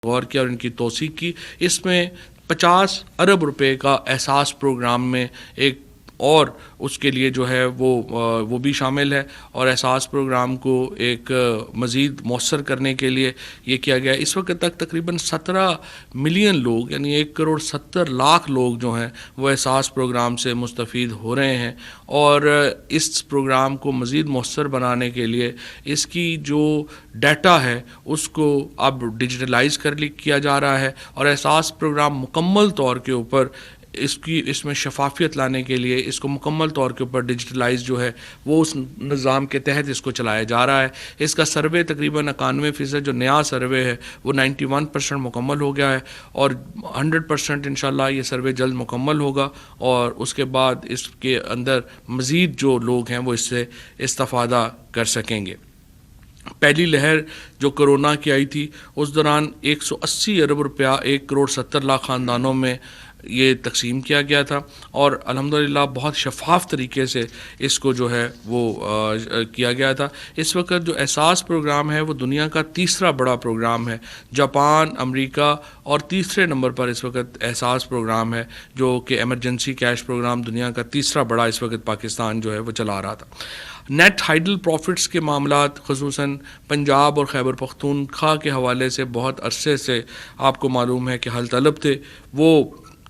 غور کیا اور ان کی توثیق کی. اس میں 50 ارب روپے کا احساس پروگرام میں ایک اور اس کے لیے جو ہے وہ بھی شامل ہے، اور احساس پروگرام کو ایک مزید مؤثر کرنے کے لیے یہ کیا گیا. اس وقت تک تقریباً 17 ملین لوگ یعنی 1,70,00,000 لوگ جو ہیں وہ احساس پروگرام سے مستفید ہو رہے ہیں، اور اس پروگرام کو مزید مؤثر بنانے کے لیے اس کی جو ڈیٹا ہے اس کو اب ڈیجیٹلائز کیا جا رہا ہے، اور احساس پروگرام مکمل طور کے اوپر اس میں شفافیت لانے کے لیے اس کو مکمل طور کے اوپر ڈیجیٹلائز جو ہے وہ اس نظام کے تحت اس کو چلایا جا رہا ہے. اس کا سروے تقریباً 91% جو نیا سروے ہے وہ 91% مکمل ہو گیا ہے، اور 100% انشاءاللہ یہ سروے جلد مکمل ہوگا، اور اس کے بعد اس کے اندر مزید جو لوگ ہیں وہ اس سے استفادہ کر سکیں گے. پہلی لہر جو کرونا کی آئی تھی اس دوران 180 ارب روپیہ 1,70,00,000 خاندانوں میں یہ تقسیم کیا گیا تھا، اور الحمدللہ بہت شفاف طریقے سے اس کو جو ہے وہ کیا گیا تھا. اس وقت جو احساس پروگرام ہے وہ دنیا کا تیسرا بڑا پروگرام ہے. جاپان، امریکہ اور تیسرے نمبر پر اس وقت احساس پروگرام ہے، جو کہ ایمرجنسی کیش پروگرام دنیا کا تیسرا بڑا اس وقت پاکستان جو ہے وہ چلا رہا تھا. نیٹ ہائیڈل پروفٹس کے معاملات خصوصاً پنجاب اور خیبر پختونخوا کے حوالے سے بہت عرصے سے آپ کو معلوم ہے کہ حل طلب تھے، وہ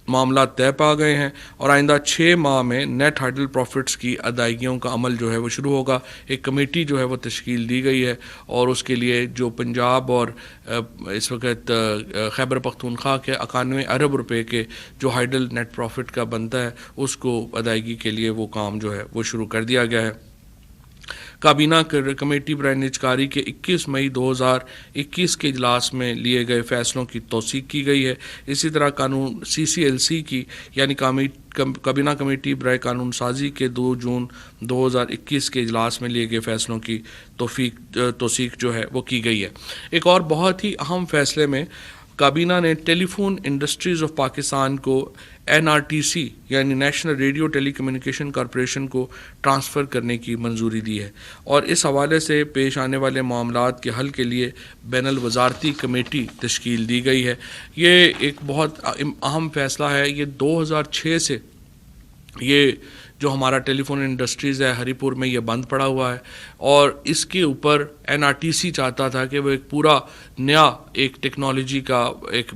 معاملات طے پا گئے ہیں، اور آئندہ 6 ماہ میں نیٹ ہائیڈل پروفٹس کی ادائیگیوں کا عمل جو ہے وہ شروع ہوگا. ایک کمیٹی جو ہے وہ تشکیل دی گئی ہے، اور اس کے لیے جو پنجاب اور اس وقت خیبر پختونخوا کے 91 ارب روپے کے جو ہائیڈل نیٹ پروفٹ کا بنتا ہے اس کو ادائیگی کے لیے وہ کام جو ہے وہ شروع کر دیا گیا ہے. کابینہ کمیٹی برائے نجکاری کے 21 مئی 2021 کے اجلاس میں لیے گئے فیصلوں کی توثیق کی گئی ہے. اسی طرح قانون CCLC کی یعنی کابینہ کمیٹی برائے قانون سازی کے 2 جون 2021 کے اجلاس میں لیے گئے فیصلوں کی توثیق جو ہے وہ کی گئی ہے. ایک اور بہت ہی اہم فیصلے میں کابینہ نے ٹیلی فون انڈسٹریز آف پاکستان کو NRTC یعنی نیشنل ریڈیو ٹیلی کمیونیکیشن کارپوریشن کو ٹرانسفر کرنے کی منظوری دی ہے، اور اس حوالے سے پیش آنے والے معاملات کے حل کے لیے بین الوزارتی کمیٹی تشکیل دی گئی ہے. یہ ایک بہت اہم فیصلہ ہے. یہ 2006 سے یہ جو ہمارا ٹیلی فون انڈسٹریز ہے ہری پور میں یہ بند پڑا ہوا ہے، اور اس کے اوپر NRTC چاہتا تھا کہ وہ ایک پورا نیا ایک ٹیکنالوجی کا ایک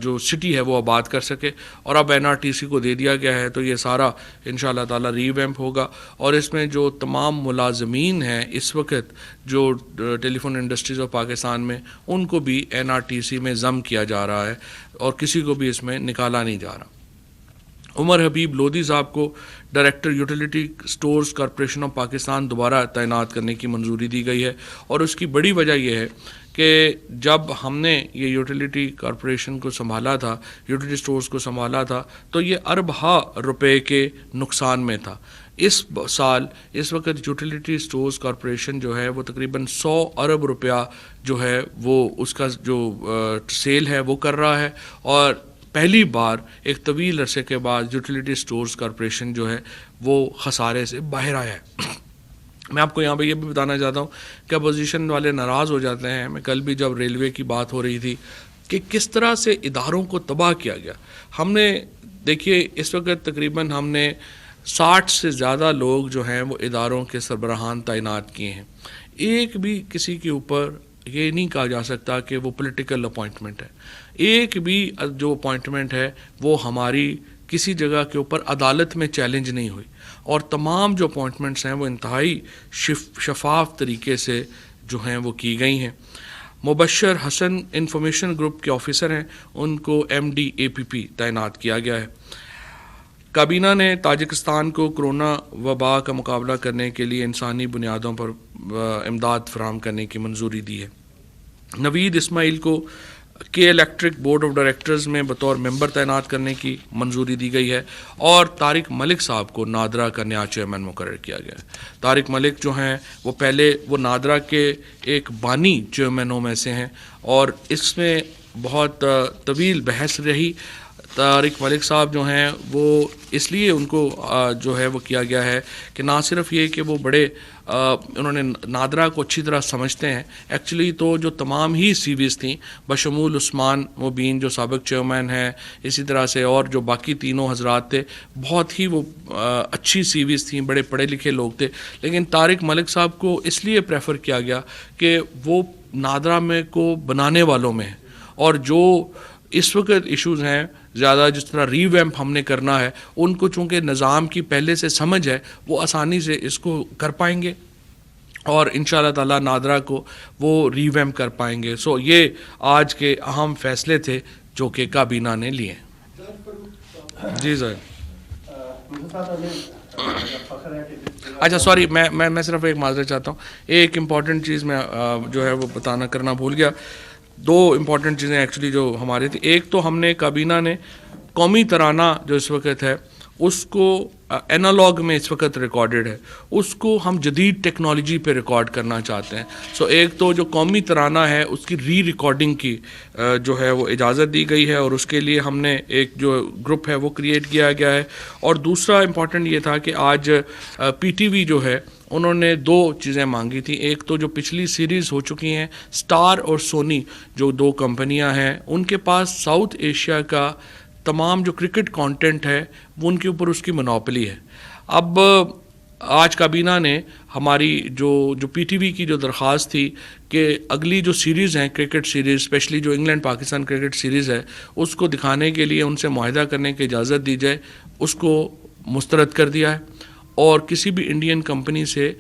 جو سٹی ہے وہ آباد کر سکے، اور اب NRTC کو دے دیا گیا ہے. تو یہ سارا انشاءاللہ تعالی ری ویمپ ہوگا، اور اس میں جو تمام ملازمین ہیں اس وقت جو ٹیلی فون انڈسٹریز آف پاکستان میں ان کو بھی NRTC میں ضم کیا جا رہا ہے، اور کسی کو بھی اس میں نکالا نہیں جا رہا. عمر حبیب لودھی صاحب کو director utility stores corporation of Pakistan دوبارہ تعینات کرنے کی منظوری دی گئی ہے، اور اس کی بڑی وجہ یہ ہے کہ جب ہم نے یہ یوٹیلیٹی کارپوریشن کو سنبھالا تھا، یوٹیلیٹی سٹورز کو سنبھالا تھا، تو یہ اربہ روپے کے نقصان میں تھا. اس سال اس وقت یوٹیلیٹی سٹورز کارپوریشن جو ہے وہ تقریباً 100 ارب روپیہ جو ہے وہ اس کا جو سیل ہے وہ کر رہا ہے، اور پہلی بار ایک طویل عرصے کے بعد یوٹیلیٹی سٹورز کارپوریشن جو ہے وہ خسارے سے باہر آیا ہے. میں آپ کو یہاں پہ یہ بھی بتانا چاہتا ہوں کہ اپوزیشن والے ناراض ہو جاتے ہیں. میں کل بھی جب ریلوے کی بات ہو رہی تھی کہ کس طرح سے اداروں کو تباہ کیا گیا. ہم نے دیکھیے اس وقت تقریباً ہم نے 60 سے زیادہ لوگ جو ہیں وہ اداروں کے سربراہان تعینات کیے ہیں. ایک بھی کسی کے اوپر یہ نہیں کہا جا سکتا کہ وہ پولیٹیکل اپوائنٹمنٹ ہے. ایک بھی جو اپوائنٹمنٹ ہے وہ ہماری کسی جگہ کے اوپر عدالت میں چیلنج نہیں ہوئی، اور تمام جو اپوائنٹمنٹس ہیں وہ انتہائی شفاف طریقے سے جو ہیں وہ کی گئی ہیں. مبشر حسن انفارمیشن گروپ کے آفیسر ہیں، ان کو MD APP تعینات کیا گیا ہے. کابینہ نے تاجکستان کو کرونا وبا کا مقابلہ کرنے کے لیے انسانی بنیادوں پر امداد فراہم کرنے کی منظوری دی ہے. نوید اسماعیل کو کے الیکٹرک بورڈ آف ڈائریکٹرز میں بطور ممبر تعینات کرنے کی منظوری دی گئی ہے، اور طارق ملک صاحب کو نادرا کا نیا چیئرمین مقرر کیا گیا ہے. طارق ملک جو ہیں وہ پہلے وہ نادرا کے ایک بانی چیئرمینوں میں سے ہیں، اور اس میں بہت طویل بحث رہی. طارق ملک صاحب جو ہیں وہ اس لیے ان کو جو ہے وہ کیا گیا ہے کہ نہ صرف یہ کہ وہ بڑے انہوں نے نادرا کو اچھی طرح سمجھتے ہیں، ایکچولی تو جو تمام ہی سی ویز تھیں بشمول عثمان مبین جو سابق چیئرمین ہیں، اسی طرح سے اور جو باقی تینوں حضرات تھے، بہت ہی وہ اچھی سی ویز تھیں، بڑے پڑھے لکھے لوگ تھے. لیکن طارق ملک صاحب کو اس لیے پریفر کیا گیا کہ وہ نادرا میں کو بنانے والوں میں ہیں، اور جو اس وقت ایشوز ہیں زیادہ جس طرح ری ویمپ ہم نے کرنا ہے، ان کو چونکہ نظام کی پہلے سے سمجھ ہے، وہ آسانی سے اس کو کر پائیں گے اور انشاءاللہ تعالی نادرا کو وہ ری ویمپ کر پائیں گے. سو یہ آج کے اہم فیصلے تھے جو کہ کابینہ نے لیے. جی سر. اچھا سوری، میں صرف ایک معذرت چاہتا ہوں، ایک امپورٹنٹ چیز میں جو ہے وہ بتانا کرنا بھول گیا. دو امپورٹنٹ چیزیں ایکچولی جو ہمارے تھے، ایک تو ہم نے کابینہ نے قومی ترانہ جو اس وقت ہے اس کو اینالاگ میں اس وقت ریکارڈڈ ہے، اس کو ہم جدید ٹیکنالوجی پہ ریکارڈ کرنا چاہتے ہیں. سو ایک تو جو قومی ترانہ ہے اس کی ری ریکارڈنگ کی جو ہے وہ اجازت دی گئی ہے، اور اس کے لیے ہم نے ایک جو گروپ ہے وہ کریٹ کیا گیا ہے. اور دوسرا امپورٹنٹ یہ تھا کہ آج پی ٹی وی جو ہے انہوں نے دو چیزیں مانگی تھیں. ایک تو جو پچھلی سیریز ہو چکی ہیں اسٹار اور سونی جو دو کمپنیاں ہیں، ان کے پاس ساؤتھ ایشیا کا تمام جو کرکٹ کانٹینٹ ہے وہ ان کے اوپر اس کی منوپلی ہے. اب آج کابینہ نے ہماری جو پی ٹی وی کی جو درخواست تھی کہ اگلی جو سیریز ہیں کرکٹ سیریز، اسپیشلی جو انگلینڈ پاکستان کرکٹ سیریز ہے، اس کو دکھانے کے لیے ان سے معاہدہ کرنے کی اجازت دی جائے، اس کو مسترد کر دیا ہے. اور کسی بھی انڈین کمپنی سے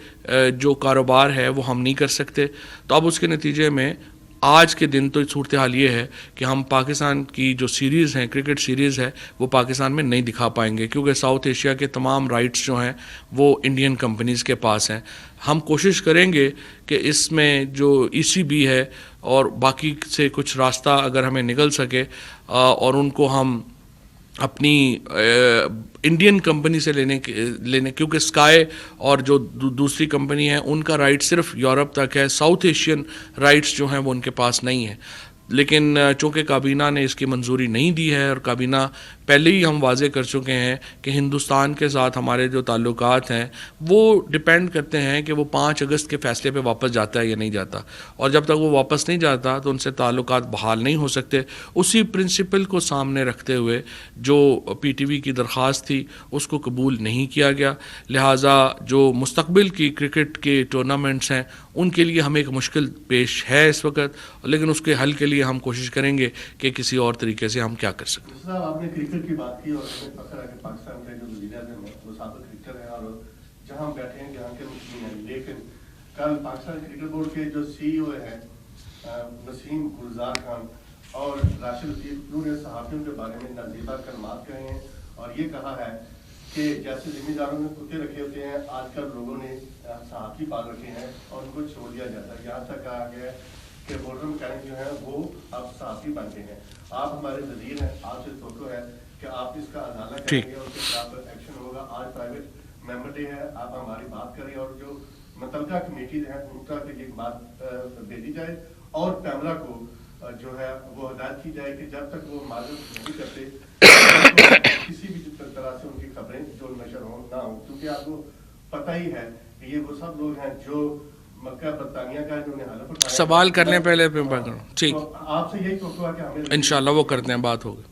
جو کاروبار ہے وہ ہم نہیں کر سکتے. تو اب اس کے نتیجے میں آج کے دن تو صورتحال یہ ہے کہ ہم پاکستان کی جو سیریز ہیں کرکٹ سیریز ہے وہ پاکستان میں نہیں دکھا پائیں گے، کیونکہ ساؤتھ ایشیا کے تمام رائٹس جو ہیں وہ انڈین کمپنیز کے پاس ہیں. ہم کوشش کریں گے کہ اس میں جو ای سی بی ہے اور باقی سے کچھ راستہ اگر ہمیں نکل سکے اور ان کو ہم اپنی انڈین کمپنی سے لینے کیونکہ اسکائی اور جو دوسری کمپنی ہے ان کا رائٹ صرف یورپ تک ہے، ساؤتھ ایشین رائٹس جو ہیں وہ ان کے پاس نہیں ہیں. لیکن چونکہ کابینہ نے اس کی منظوری نہیں دی ہے، اور کابینہ پہلے ہی ہم واضح کر چکے ہیں کہ ہندوستان کے ساتھ ہمارے جو تعلقات ہیں وہ ڈپینڈ کرتے ہیں کہ وہ 5 اگست کے فیصلے پہ واپس جاتا ہے یا نہیں جاتا، اور جب تک وہ واپس نہیں جاتا تو ان سے تعلقات بحال نہیں ہو سکتے. اسی پرنسپل کو سامنے رکھتے ہوئے جو پی ٹی وی کی درخواست تھی اس کو قبول نہیں کیا گیا. لہٰذا جو مستقبل کی کرکٹ کے ٹورنامنٹس ہیں ان کے لیے ہمیں ایک مشکل پیش ہے اس وقت، لیکن اس کے حل کے لیے ہم کوشش کریں گے کہ کسی اور طریقے سے ہم کیا کر سکیں. صاحب آپ نے کرکٹ کی بات کی اور ہمیں فخر ہے کہ پاکستان کے جو وزیر اعظم ہیں وہ سابق کرکٹر ہیں اور جہاں ہم بیٹھے ہیں جہاں کے مسلم ہیں. لیکن کل پاکستان کرکٹ بورڈ کے جو سی ای او ہیں وسیم گلزار خان اور راشد لطیف نے صحافیوں کے بارے میں نازیبہ کلمات کہے ہیں اور یہ کہا ہے کہ جیسے ذمہ داروں نے کتے رکھے ہوتے ہیں آج کل لوگوں نے صحافی پال رکھے ہیں اور ان کو چھوڑ دیا جاتا ہے. یہاں تک کہا گیا ہے کہ بورڈر مکینک جو ہیں وہ اب صحافی بن گئے ہیں. آپ ہمارے وزیر ہیں، آپ سے توقع ہے کہ آپ اس کا ازالہ کریں گے اور اس کے خلاف ایکشن ہوگا. آج پرائیویٹ ممبر ڈے ہے، آپ ہماری بات کریں اور جو متعلقہ کمیٹیز ہیں ان کا یہ بات بھیجی جائے اور پیمرا کو جو ہے وہ ہدایت کی جائے کہ جب تک وہ معلوم نہیں کرتے کسی بھی طرح سے ان کی خبریں جو نشر ہوں نہ ہوں، کیونکہ آپ کو پتہ ہی ہے کہ یہ وہ سب لوگ ہیں جو مکہ برطانیہ کا انہوں نے حلف اٹھایا. سوال کرنے پہلے ٹھیک آپ سے یہی توقع ہے کہ ہمیں انشاءاللہ وہ کرتے ہیں بات ہوگی.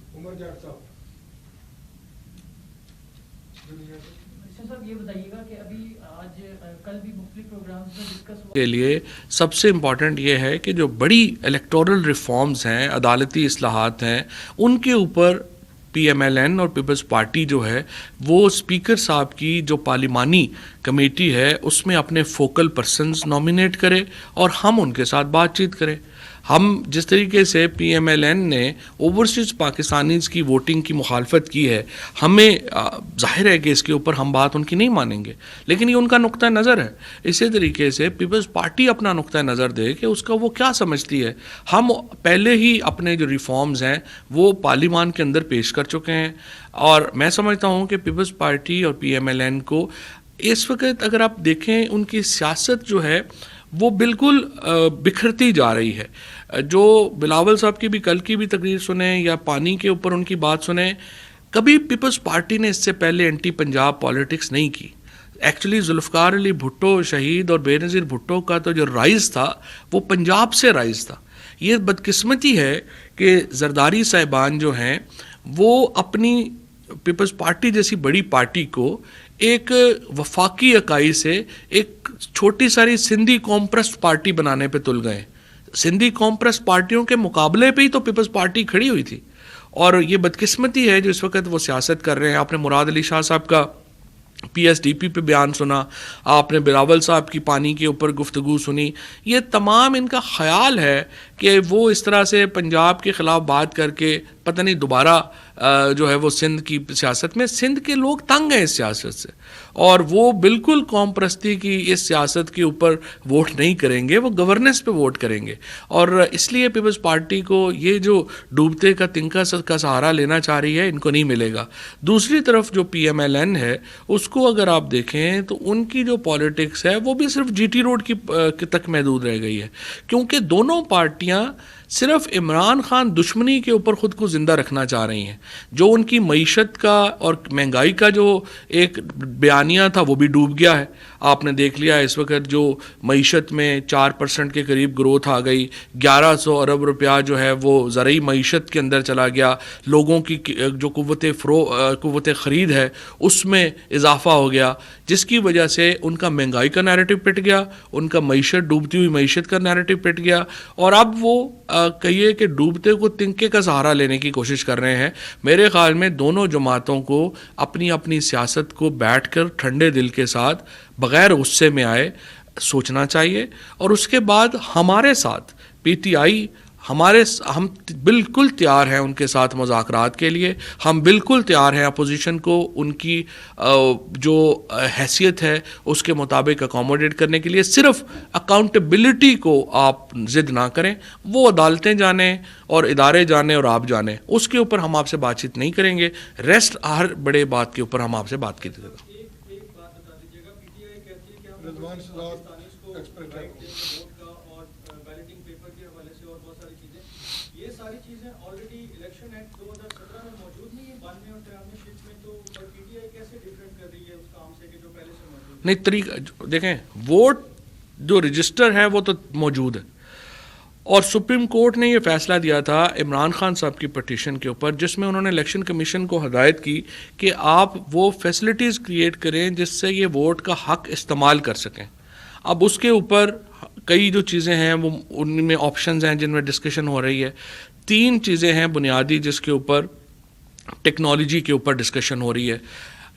یہ بتائیے گا کہ ابھی آج کل بھی مختلف پروگرامز میں ڈسکس کے لیے سب سے امپورٹنٹ یہ ہے کہ جو بڑی الیکٹورل ریفارمز ہیں، عدالتی اصلاحات ہیں، ان کے اوپر پی ایم ایل این اور پیپلز پارٹی جو ہے وہ اسپیکر صاحب کی جو پارلیمانی کمیٹی ہے اس میں اپنے فوکل پرسنز نامینیٹ کرے اور ہم ان کے ساتھ بات چیت کریں. ہم جس طریقے سے پی ایم ایل این نے اوورسیز پاکستانیز کی ووٹنگ کی مخالفت کی ہے، ہمیں ظاہر ہے کہ اس کے اوپر ہم بات ان کی نہیں مانیں گے، لیکن یہ ان کا نقطہ نظر ہے. اسی طریقے سے پیپلز پارٹی اپنا نقطہ نظر دے کہ اس کا وہ کیا سمجھتی ہے. ہم پہلے ہی اپنے جو ریفارمز ہیں وہ پارلیمان کے اندر پیش کر چکے ہیں، اور میں سمجھتا ہوں کہ پیپلز پارٹی اور پی ایم ایل این کو اس وقت اگر آپ دیکھیں ان کی سیاست جو ہے وہ بالکل بکھرتی جا رہی ہے. جو بلاول صاحب کی بھی کل کی بھی تقریر سنیں یا پانی کے اوپر ان کی بات سنیں, کبھی پیپلز پارٹی نے اس سے پہلے اینٹی پنجاب پالیٹکس نہیں کی. ایکچولی ذوالفقار علی بھٹو شہید اور بے نظیر بھٹو کا تو جو رائز تھا وہ پنجاب سے رائز تھا. یہ بدقسمتی ہے کہ زرداری صاحبان جو ہیں وہ اپنی پیپلز پارٹی جیسی بڑی پارٹی کو ایک وفاقی اکائی سے ایک چھوٹی ساری سندھی قوم پرست پارٹی بنانے پہ تل گئے. سندھی قوم پرست پارٹیوں کے مقابلے پہ ہی تو پیپلز پارٹی کھڑی ہوئی تھی. اور یہ بدقسمتی ہے جو اس وقت وہ سیاست کر رہے ہیں. آپ نے مراد علی شاہ صاحب کا پی ایس ڈی پی پہ بیان سنا, آپ نے بلاول صاحب کی پانی کے اوپر گفتگو سنی. یہ تمام ان کا خیال ہے کہ وہ اس طرح سے پنجاب کے خلاف بات کر کے پتہ نہیں دوبارہ جو ہے وہ سندھ کی سیاست میں, سندھ کے لوگ تنگ ہیں اس سیاست سے اور وہ بالکل قوم پرستی کی اس سیاست کے اوپر ووٹ نہیں کریں گے, وہ گورننس پہ ووٹ کریں گے. اور اس لیے پیپلز پارٹی کو یہ جو ڈوبتے کا تنکا کا سہارا لینا چاہ رہی ہے ان کو نہیں ملے گا. دوسری طرف جو پی ایم ایل این ہے اس کو اگر آپ دیکھیں تو ان کی جو پالیٹکس ہے وہ بھی صرف جی ٹی روڈ کی تک محدود رہ گئی ہے, کیونکہ دونوں پارٹیاں صرف عمران خان دشمنی کے اوپر خود کو زندہ رکھنا چاہ رہی ہیں. جو ان کی معیشت کا اور مہنگائی کا جو ایک بیانیہ تھا وہ بھی ڈوب گیا ہے. آپ نے دیکھ لیا اس وقت جو معیشت میں 4% کے قریب گروتھ آ گئی, 1100 ارب روپیہ جو ہے وہ زرعی معیشت کے اندر چلا گیا. لوگوں کی جو قوت خرید ہے اس میں اضافہ ہو گیا, جس کی وجہ سے ان کا مہنگائی کا نیریٹو پٹ گیا, ان کا معیشت ڈوبتی ہوئی معیشت کا نیریٹو پٹ گیا. اور اب وہ کہیے کہ ڈوبتے کو تنکے کا سہارا لینے کی کوشش کر رہے ہیں. میرے خیال میں دونوں جماعتوں کو اپنی اپنی سیاست کو بیٹھ کر ٹھنڈے دل کے ساتھ بغیر غصے میں آئے سوچنا چاہیے. اور اس کے بعد ہمارے ساتھ پی ٹی آئی ہم بالکل تیار ہیں ان کے ساتھ مذاکرات کے لیے. ہم بالکل تیار ہیں اپوزیشن کو ان کی جو حیثیت ہے اس کے مطابق اکوموڈیٹ کرنے کے لیے. صرف اکاؤنٹیبلٹی کو آپ ضد نہ کریں, وہ عدالتیں جانیں اور ادارے جانیں اور آپ جانیں, اس کے اوپر ہم آپ سے بات چیت نہیں کریں گے. ریسٹ ہر بڑے بات کے اوپر ہم آپ سے بات کی جائے گا. نہیں طریقہ دیکھیں, ووٹ جو رجسٹر ہے وہ تو موجود ہے, اور سپریم کورٹ نے یہ فیصلہ دیا تھا عمران خان صاحب کی پٹیشن کے اوپر, جس میں انہوں نے الیکشن کمیشن کو ہدایت کی کہ آپ وہ فیسلٹیز کریٹ کریں جس سے یہ ووٹ کا حق استعمال کر سکیں. اب اس کے اوپر کئی جو چیزیں ہیں وہ ان میں آپشنز ہیں جن میں ڈسکشن ہو رہی ہے. 3 چیزیں ہیں بنیادی جس کے اوپر ٹیکنالوجی کے اوپر ڈسکشن ہو رہی ہے.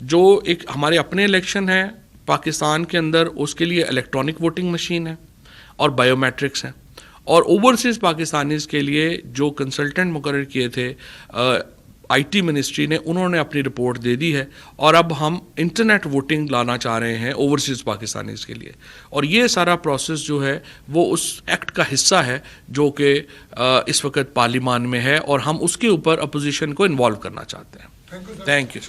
جو ایک ہمارے اپنے الیکشن ہیں پاکستان کے اندر, اس کے لیے الیکٹرانک ووٹنگ مشین ہے اور بائیو میٹرکس ہیں. اور اوورسیز پاکستانیز کے لیے جو کنسلٹنٹ مقرر کیے تھے آئی ٹی منسٹری نے, انہوں نے اپنی رپورٹ دے دی ہے. اور اب ہم انٹرنیٹ ووٹنگ لانا چاہ رہے ہیں اوورسیز پاکستانیز کے لیے. اور یہ سارا پروسیس جو ہے وہ اس ایکٹ کا حصہ ہے جو کہ اس وقت پارلیمان میں ہے, اور ہم اس کے اوپر اپوزیشن کو انوالو کرنا چاہتے ہیں. Thank you.